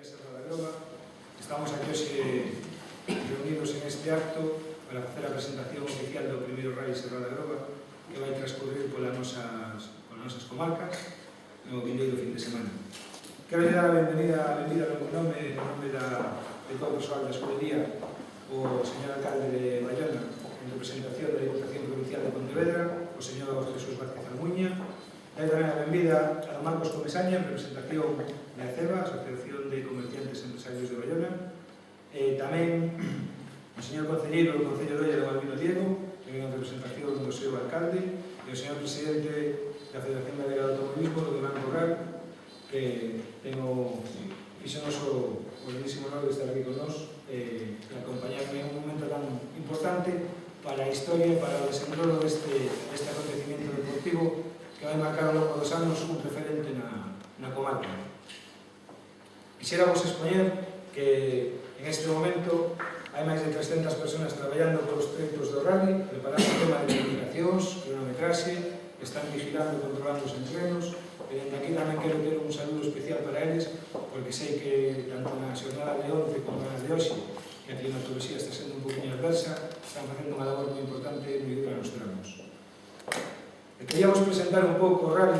Serra da Groba. Estamos aquí hoxe reunidos en este acto para facer a presentación oficial do primeiro Rally Serra da Groba que vai transcurrir polas nosas comarcas no vindeiro fin de semana. Quero dar a benvenida no nome de todo o persoal da escudería o señor alcalde de Bayona en representación da Diputación Provincial de Pontevedra, o señor Jesús Vázquez Almuña. Dai tamén a benvida a Marcos Comesaña en representación de ACEBA, Asociación de Comerciantes Empresarios de Bayona, tamén o señor concelleiro do Concello de Oia, don Albino Diego, que ven en representación do seu alcalde, e o señor presidente da Federación Galega de Automobilismo, do Gran Corral, que fixo o grandísimo honor de estar aquí con nós e acompañarme en un momento tan importante para a historia e para o desenrolo deste acontecimiento deportivo que vai marcar ao longo dos anos un referente na comarca. Quixéramos expoñer que en este momento hai máis de 300 personas traballando polos treitos do rally, preparando o tema de comunicacións, cronometraxe, están vigilando e controlando os entrenos. E dende aquí tamén quero ter un saludo especial para eles, porque sei que tanto na xornada de 11 como nas de hoxe, que a climatoloxía está sendo un poquinho adversa, están facendo unha labor moi importante e moi dura nos tramos. E queríamos presentar un pouco o rally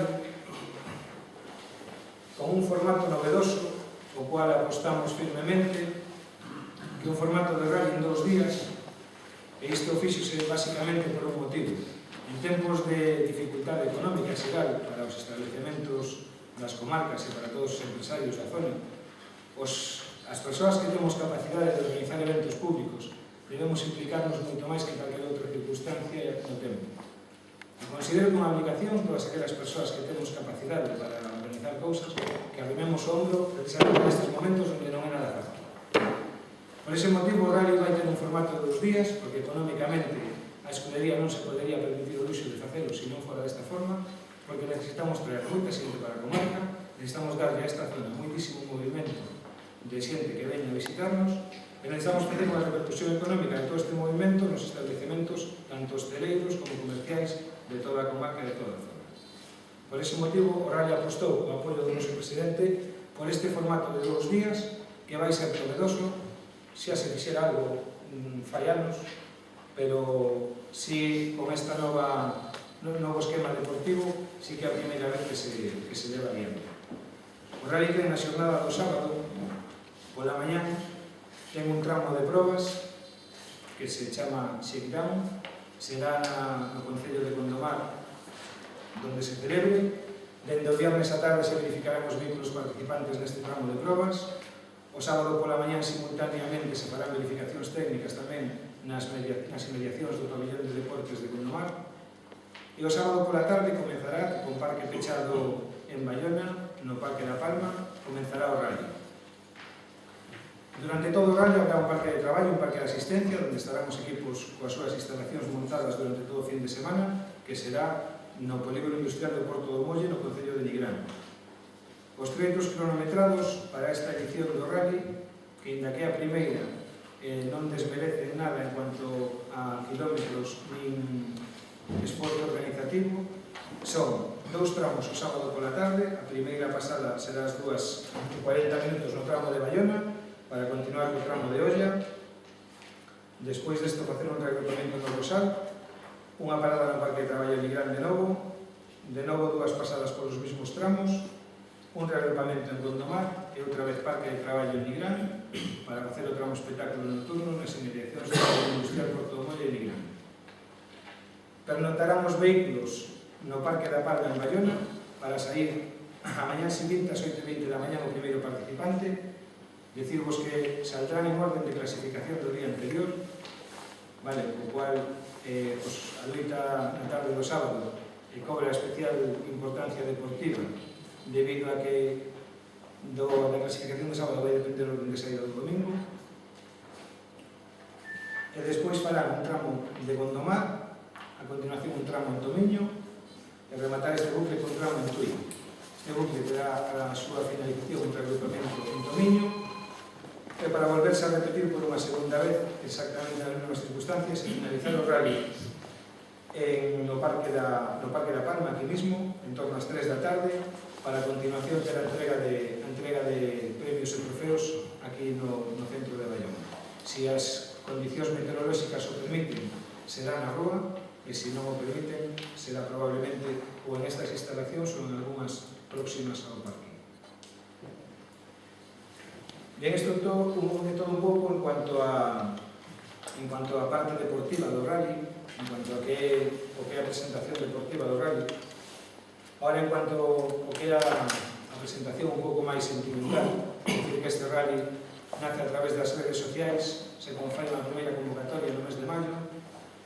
con un formato novedoso, o cual apostamos firmemente, que é un formato de rally en 2 días, e isto fíxose basicamente por un motivo. En tempos de dificultade económica xeral para os establecementos das comarcas e para todos os empresarios da zona, as persoas que temos capacidade de organizar eventos públicos debemos implicarnos moito máis que calquera outra circunstancia no tempo. E considero unha obligación todas aquelas persoas que temos capacidade para organizar cousas que arrimemos o hombro precisamente nestes momentos onde non é nada fácil. Por ese motivo o rally vai ter un formato de 2 días, porque económicamente a escudería non se podería permitir o luxo de facelo se non fora desta forma, porque necesitamos traer moita xente para a comarca, necesitamos darlle a esta zona moitísimo movimento de xente que veña a visitarnos, e necesitamos facer unha repercusión económica de todo este movimento nos establecementos tanto hosteleiros como comerciais de toda a comarca e de toda a zona. Por ese motivo, o rally apostou o apoio do noso presidente por este formato de 2 días que vai ser novedoso, xa se fixera algo fallanos, pero si con esta novo esquema deportivo, si que é a primeira vez que se leva adiante. O rally ten na xornada do sábado, pola mañá, ten un tramo de probas que se chama Shakedown, será no Concello de Gondomar, donde se celebre. Dende o viernes a tarde se verificarán os vehículos participantes neste tramo de probas. O sábado pola mañá simultaneamente se farán verificacións técnicas tamén nas inmediacións do pabillón de deportes de Gondomar. E o sábado pola tarde comenzará, con parque pechado en Bayona, no Parque da Palma, comenzará o rally. Durante todo o rally habrá un parque de traballo, un parque de asistencia, onde estarán os equipos coas súas instalacións montadas durante todo o fin de semana, que será no Polígono Industrial do Porto do Molle, no Concello de Nigrán. Os treitos cronometrados para esta edición do rally, que inda que a primeira non desmerece nada en cuanto a kilómetros nin esforzo organizativo, son 2 tramos o sábado pola tarde. A primeira pasada será as 2:40 minutos no tramo de Bayona, para continuar co tramo de Oia. Despois desto facer un reagrupamento no Rosal, unha parada no Parque de Traballo de Nigrán de novo 2 pasadas polos mesmos tramos, un reagrupamento en Gondomar e outra vez Parque de Traballo en Nigrán para facer o tramo espectáculo nocturno nas inmediacións do Industrial Porto do Molle de Nigrán. Pernotarán os vehículos no Parque da Palma en Bayona para sair a mañá seguinte ás 8:20 da mañá o primeiro participante. Decirvos que saldrán en orden de clasificación do día anterior, vale, o cual a loita na tarde do sábado cobra especial importancia deportiva debido a que da clasificación do sábado vai depender o orden de saída do domingo. E despois farán un tramo de Gondomar, a continuación un tramo en Tomiño, e rematar este bucle con tramo en Tui. Este bucle terá a súa finalización un reagrupamento en Tomiño, e para volverse a repetir por unha segunda vez exactamente nas mesmas circunstancias e finalizar o rally no Parque da Palma, aquí mismo, en torno ás 3 da tarde, para a continuación ter a entrega de premios e trofeos aquí no centro de Bayona. Se as condicións meteorolóxicas o permiten, será na rúa, e se non o permiten, será probablemente ou en estas instalacións ou en algunhas próximas ao parque. Ben, isto hubo de todo un pouco en cuanto a parte deportiva do rally, en cuanto a que é a presentación deportiva do rally. Ahora, en cuanto ao que é a presentación un pouco máis sentimental, é dicir que este rally nace a través das redes sociais, se confai na primeira convocatoria no mes de maio,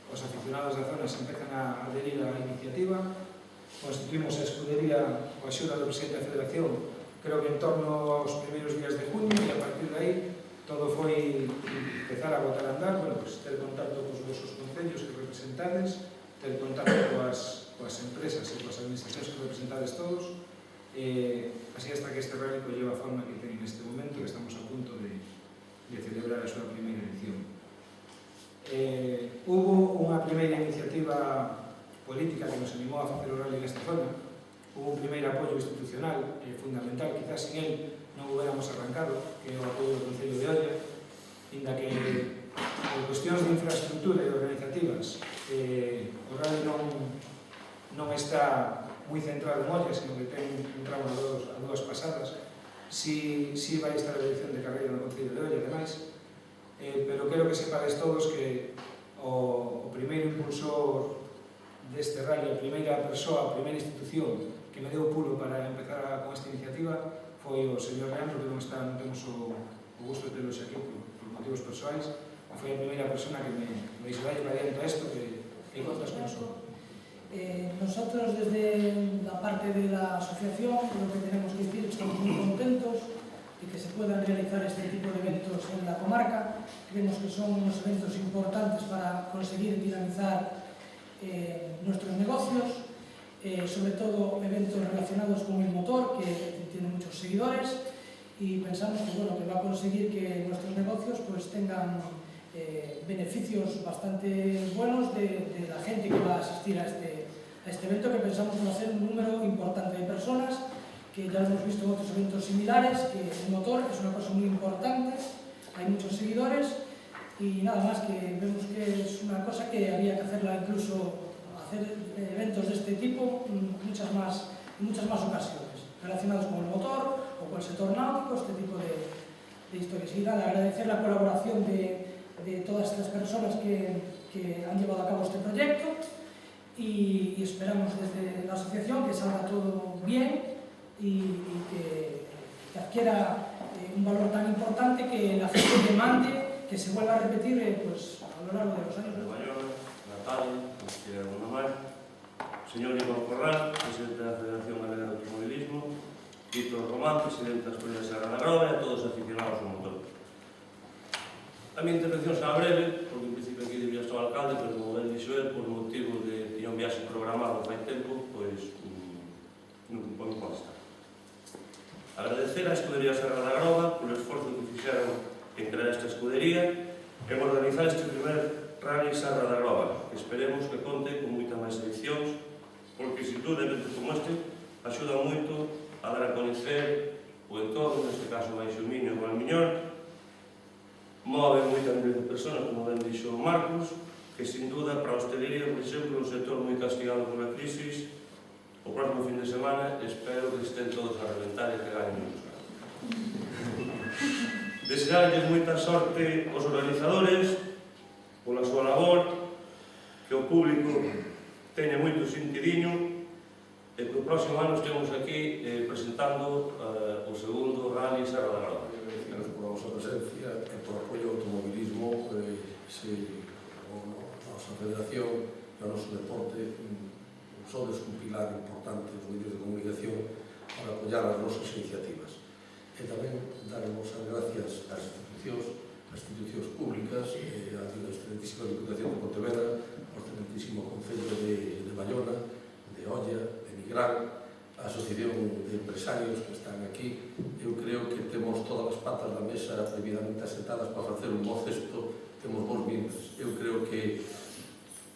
os aficionados da zona se empezan a aderir á iniciativa, constituímos a escudería coa axuda do presidente da Federación, creo que en torno aos primeiros días de junio, e a partir de aí todo foi empezar a botar a andar, ter contacto cos vosos concellos que representades, ter contacto coas empresas e coas administracións que representades todos, así hasta que este rally lleva a forma que ten neste momento, que estamos a punto de celebrar a súa primeira edición. Hubo unha primeira iniciativa política que nos animou a facer o rally nesta zona. Hubo un primeiro apoio institucional fundamental, quizás sin él non hubiéramos arrancado, que é o apoio do Concello de Olla, inda que por cuestións de infraestructura e organizativas o rally non está moi centrado en Olla, sino que ten un tramo a dúas pasadas. Si vai estar a dirección de carreira no Concello de Olla, ademais, pero quero que sepades todos que o primeiro impulsor deste rally, a primeira persoa, a primeira institución que me deu pulo para empezar con esta iniciativa foi o señor Leandro, que non temos o gusto de telos aquí por motivos persoais. Foi a primeira persona que me dixo vai para adiante a isto, que contas con nosotros. Nosotros desde la parte de la asociación lo que tenemos que decir es que estamos muy contentos de que se puedan realizar este tipo de eventos en la comarca. Creemos que son unos eventos importantes para conseguir dinamizar nuestros negocios, sobre todo eventos relacionados con el motor, que tiene muchos seguidores, y pensamos que, bueno, que va a conseguir que nuestros negocios pues tengan beneficios bastante buenos de la gente que va a asistir a este evento, que pensamos que va a ser un número importante de personas, que ya lo hemos visto en otros eventos similares, que el motor es una cosa muy importante, hay muchos seguidores, y nada más, que vemos que es una cosa que había que hacerla, incluso hacer eventos de este tipo en muchas más ocasiones, relacionados con el motor o con el sector náutico, este tipo de historias. Y nada, agradecer la colaboración de todas estas personas que han llevado a cabo este proyecto, y esperamos desde la asociación que salga todo bien y que adquiera un valor tan importante que la gente demande que se vuelva a repetir pues, a lo largo de los años. Bayona, Natalia, nos quiere alguna máis. Señor Iván Corral, presidente da Federación Galega de Automobilismo, Víctor Román, presidente da Escuela de Serra da Grova, e a todos aficionados ao motor. A minha intervención será breve, porque en principio aquí debía estar o alcalde, pero como ben dixo el, por motivo de tiña un viaxe programado fai tempo, pois non pode estar. Agradecer a Escudería Serra da Grova por o esforzo que fixeron en crear esta escudería e en organizar este primer Rally Serra da Grova, que esperemos que conte con moita máis edicións, porque, sin dúda, eventos como este axudan moito a dar a coñecer o entorno, neste caso máis o Miño e o Valmiñor, move moita miles de personas, como ben dixo Marcos, que, sin dúda, para a hostelería, por exemplo, un sector moi castigado pola crisis, o próximo fin de semana espero que estén todos a reventar e que ganen muchos. Desearles moita sorte aos organizadores pola súa labor, que o público teña moito sentidiño e que o próximo ano estemos aquí presentando o segundo Rally Serra da Grova. Gracias por a vosa presencia e por apoio ao automobilismo. A nosa federación e o noso deporte sodes un pilar importante dos medios de comunicación para apoiar as nosas iniciativas. E tamén daremos as gracias ás institucións públicas, á excelentísima Diputación de Pontevedra, ao excelentísimo Concello de Bayona, de Olla, de Nigrán, a Asociación de Empresarios que están aquí. Eu creo que temos todas as patas da mesa debidamente asentadas para facer un bo cesto, temos bons vinos. Eu creo que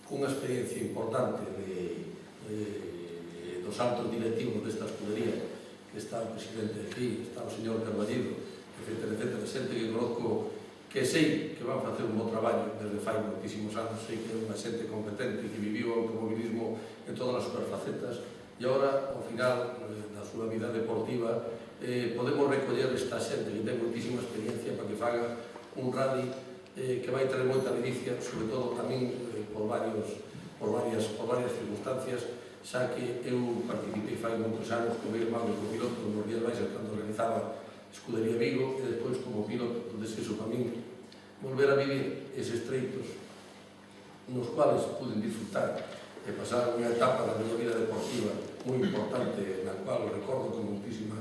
unha experiencia importante dos altos directivos desta escudería que está o presidente aquí, está o señor Carballido, etcétera, etcétera, xente que conozco, que sei que van facer un bo traballo desde fai moitísimos anos, sei que é unha xente competente que viviu o automobilismo en todas as súas facetas, e agora, ao final da súa vida deportiva, podemos recoller esta xente que ten moitísima experiencia para que faga un rally que vai traer moita ledicia, sobre todo tamén por varias circunstancias, xa que eu participei fai moitos anos como irmán como piloto nos Días Baixas cando organizaba Escudería Vigo e despois como piloto, entonces eso para min volver a vivir eses treitos nos cuales pude disfrutar e pasar unha etapa da miña vida deportiva moi importante na cual recordo con moitísima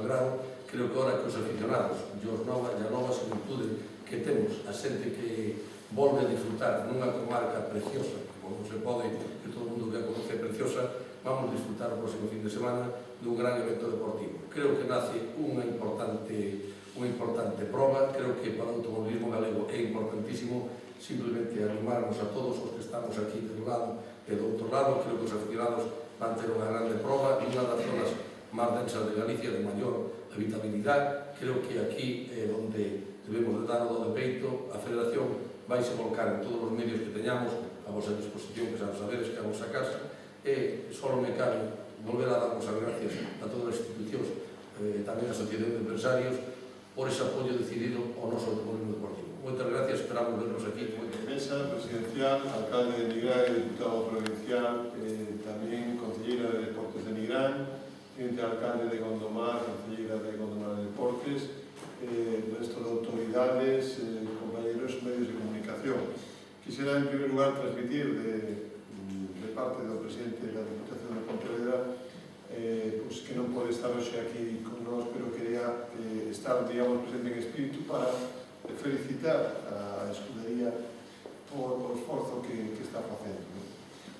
agrado. Creo que ahora que os aficionados e a nova xuventude que temos, a xente que volve a disfrutar nunha comarca preciosa, como non se pode, que todo o mundo que a conoce preciosa, vamos a disfrutar o próximo fin de semana dun gran evento deportivo. Creo que nace unha importante proba, creo que para o automobilismo galego é importantísimo simplemente animarnos a todos os que estamos aquí de un lado e do outro lado. Creo que os aficionados van ter unha grande proba e unha das zonas máis densas de Galicia de maior habitabilidade. Creo que aquí é onde debemos de dar o do de peito. A Federación vai se volcar en todos os medios que teñamos a vosa disposición, que xa sabedes que a vosa casa, e só me cabe volver a darnos as gracias a todas as institucións, tamén a Sociedade de Empresarios, por ese apoio decidido ao noso automobilismo deportivo. Moitas gracias, esperamos vernos aquí. Mesa presidencial, alcalde de Nigrán, diputado provincial, tamén concelleira de Deportes de Nigrán, teniente alcalde de Gondomar, concelleira de Gondomar de Deportes, resto de autoridades, compañeros medios de comunicación. Quisiera en primer lugar transmitir de parte do presidente da Diputación de Pontevedra pues que non pode estar hoxe aquí con nós, pero quería estar, digamos, presente en espírito para felicitar a Escudería por o esforzo que está facendo.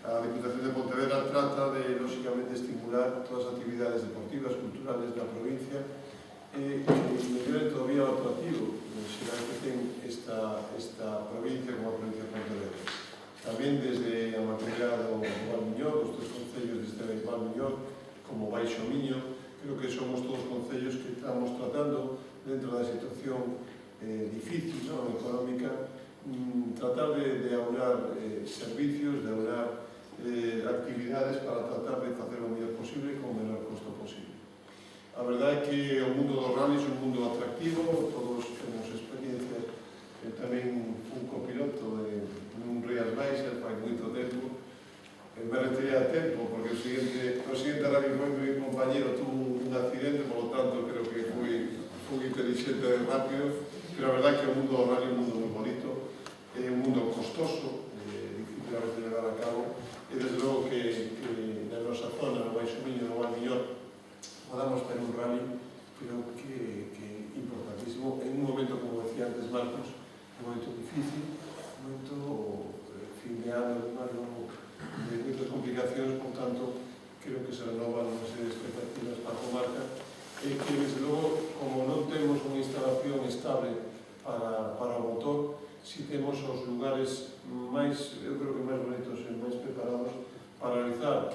A Diputación de Pontevedra trata de, lógicamente, estimular todas as actividades deportivas, culturales da provincia e mellore todavía o atractivo xeral que ten esta provincia como a provincia de Pontevedra. Tamén desde a materia do Valmiñor, os tres concellos deste Valmiñor, como Baixo Miño, creo que somos todos concellos que estamos tratando, dentro da situación difícil, económica, tratar de aunar servicios, de aunar actividades para tratar de facer o mellor posible con o menor costo posible. A verdade é que o mundo do rally é un mundo atractivo, todos temos experiencia, tamén un copiloto nun Rías Baixas fai moito tempo, me refería a tempo, porque o seguinte rally foi mi compañero tuvo un accidente, por lo tanto creo que fui inteligente e rápido, pero a verdade é que o mundo do rally é un mundo moi bonito, é un mundo costoso, difícil a veces llevar a cabo, e desde logo que na nosa zona, no Baixo Miño, no Valmiñor, podamos ter un rally, creo que é importantísimo, en un momento, como decía antes Marcos, un momento difícil, un momento fin de ano, de moitas complicacións, por tanto, creo que se renovan unha serie de expectativas para a comarca, e que, desde logo, como non temos unha instalación estable para o motor, si temos os lugares máis, eu creo que máis bonitos e máis preparados para realizar